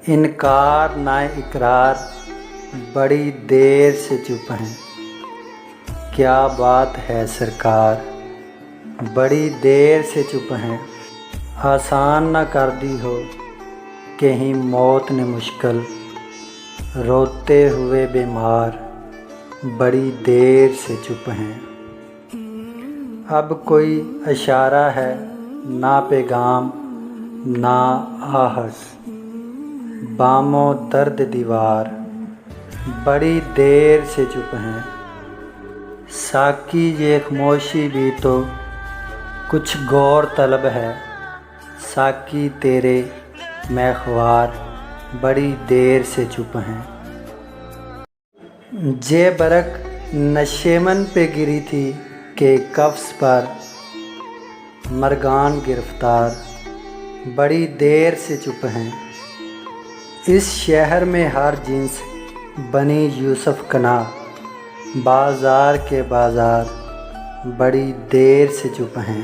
انکار نہ اقرار بڑی دیر سے چپ ہیں، کیا بات ہے سرکار بڑی دیر سے چپ ہیں۔ آسان نہ کر دی ہو کہیں موت نے مشکل، روتے ہوئے بیمار بڑی دیر سے چپ ہیں۔ اب کوئی اشارہ ہے نہ پیغام نہ آہٹ، بام و درد دیوار بڑی دیر سے چپ ہیں۔ ساقی یہ خاموشی بھی تو کچھ غور طلب ہے، ساقی تیرے میخوار بڑی دیر سے چپ ہیں۔ یہ برق نشیمن پہ گری تھی کہ قفس پر مرغان گرفتار بڑی دیر سے چپ ہیں۔ اس شہر میں ہر جنس بنی یوسف کنا، بازار کے بازار بڑی دیر سے چپ ہیں۔